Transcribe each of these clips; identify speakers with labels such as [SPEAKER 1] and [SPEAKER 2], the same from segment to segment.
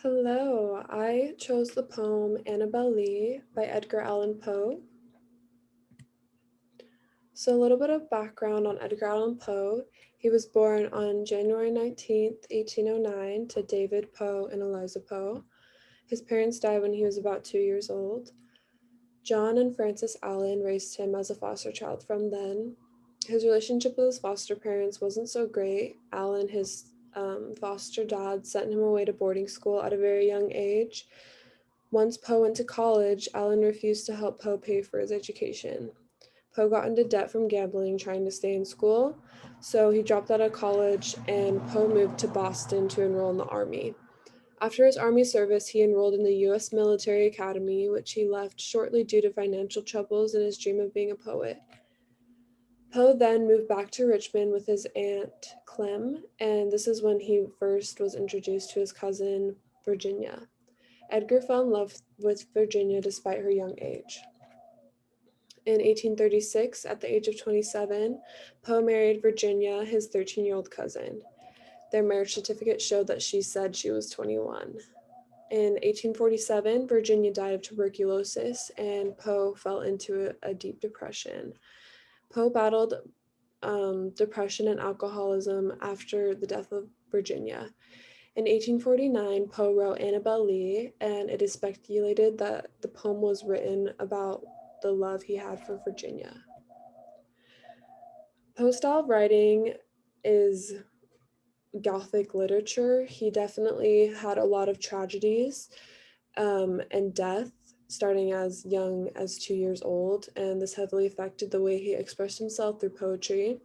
[SPEAKER 1] Hello, I chose the poem Annabel Lee by Edgar Allan Poe. So, a little bit of background on Edgar Allan Poe. He was born on January 19th, 1809, to David Poe and Eliza Poe. His parents died when he was about 2 years old. John and Frances Allen raised him as a foster child from then. His relationship with his foster parents wasn't so great. Allen, his foster dad, sent him away to boarding school at a very young age. Once Poe went to college, Allen refused to help Poe pay for his education. Poe got into debt from gambling trying to stay in school, so he dropped out of college and Poe moved to Boston to enroll in the Army. After his Army service, he enrolled in the U.S. Military Academy, which he left shortly due to financial troubles and his dream of being a poet. Poe then moved back to Richmond with his aunt Clem, and this is when he first was introduced to his cousin Virginia. Edgar fell in love with Virginia despite her young age. In 1836, at the age of 27, Poe married Virginia, his 13-year-old cousin. Their marriage certificate showed that she said she was 21. In 1847, Virginia died of tuberculosis, and Poe fell into a deep depression. Poe battled depression and alcoholism after the death of Virginia. In 1849, Poe wrote Annabel Lee, and it is speculated that the poem was written about the love he had for Virginia. Poe's style of writing is Gothic literature. He definitely had a lot of tragedies and death starting as young as 2 years old, and this heavily affected the way he expressed himself through poetry.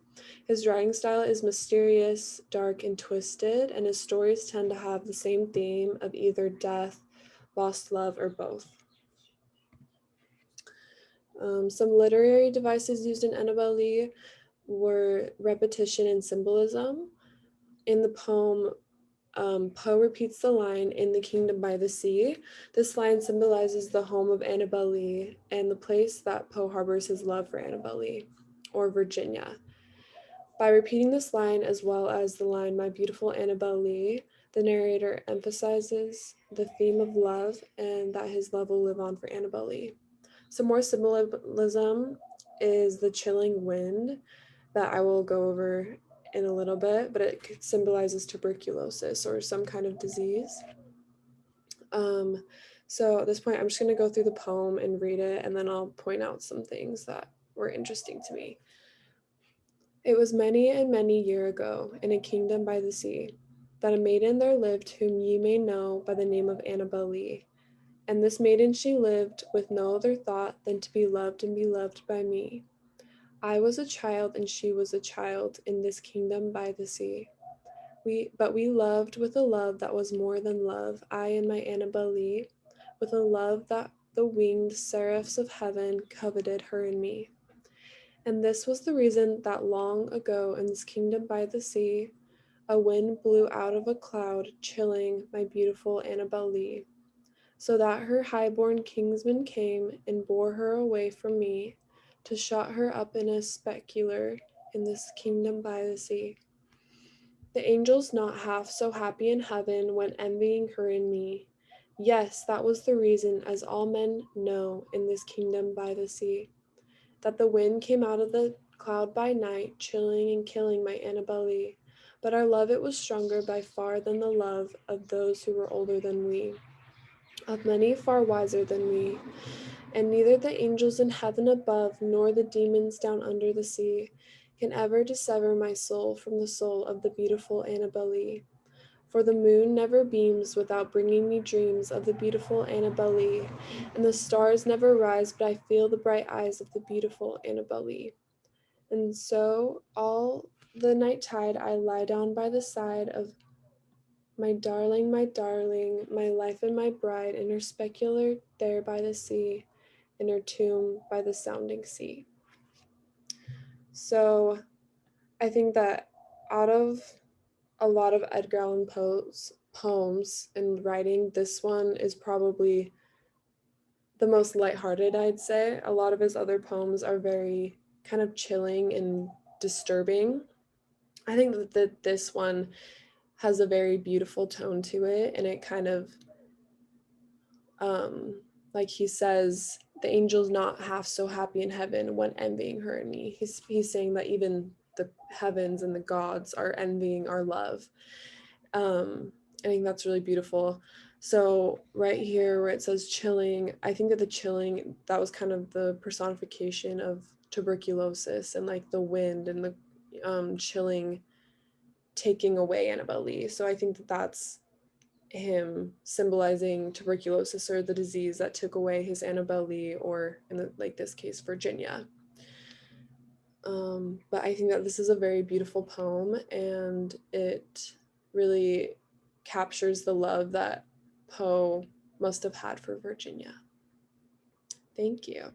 [SPEAKER 1] His writing style is mysterious, dark, and twisted, and his stories tend to have the same theme of either death, lost love, or both. Some literary devices used in Annabel Lee were repetition and symbolism. In the poem, Poe repeats the line, "In the kingdom by the sea." This line symbolizes the home of Annabel Lee and the place that Poe harbors his love for Annabel Lee, or Virginia. By repeating this line, as well as the line, "My beautiful Annabel Lee," the narrator emphasizes the theme of love and that his love will live on for Annabel Lee. Some more symbolism is the chilling wind that I will go over in a little bit, but it symbolizes tuberculosis or some kind of disease. So at this point, I'm just going to go through the poem and read it, and then I'll point out some things that were interesting to me. It was many and many year ago, in a kingdom by the sea, that a maiden there lived whom ye may know by the name of Annabel Lee. And this maiden she lived with no other thought than to be loved and be loved by me. I was a child and she was a child in this kingdom by the sea. But we loved with a love that was more than love, I and my Annabel Lee, with a love that the winged seraphs of heaven coveted her and me. And this was the reason that long ago in this kingdom by the sea, a wind blew out of a cloud, chilling my beautiful Annabel Lee, so that her high-born kingsman came and bore her away from me, to shut her up in a specular in this kingdom by the sea. The angels not half so happy in heaven went envying her and me. Yes, that was the reason, as all men know in this kingdom by the sea, that the wind came out of the cloud by night, chilling and killing my Annabel Lee. But our love it was stronger by far than the love of those who were older than we, of many far wiser than we, and neither the angels in heaven above nor the demons down under the sea can ever dissever my soul from the soul of the beautiful Annabel Lee. For the moon never beams without bringing me dreams of the beautiful Annabel Lee, and the stars never rise but I feel the bright eyes of the beautiful Annabel Lee. And so all the night tide I lie down by the side of my darling, my life and my bride, in her specular there by the sea, in her tomb by the sounding sea. So I think that out of a lot of Edgar Allan Poe's poems and writing, this one is probably the most lighthearted, I'd say. A lot of his other poems are very kind of chilling and disturbing. I think that this one has a very beautiful tone to it, and it kind of Like he says, the angel's not half so happy in heaven when envying her and me. He's saying that even the heavens and the gods are envying our love. I think that's really beautiful. So right here where it says chilling, I think that the chilling, that was kind of the personification of tuberculosis and like the wind and the chilling taking away Annabel Lee. So I think that that's him symbolizing tuberculosis or the disease that took away his Annabel Lee, or in like this case, Virginia. But I think that this is a very beautiful poem, and it really captures the love that Poe must have had for Virginia. Thank you.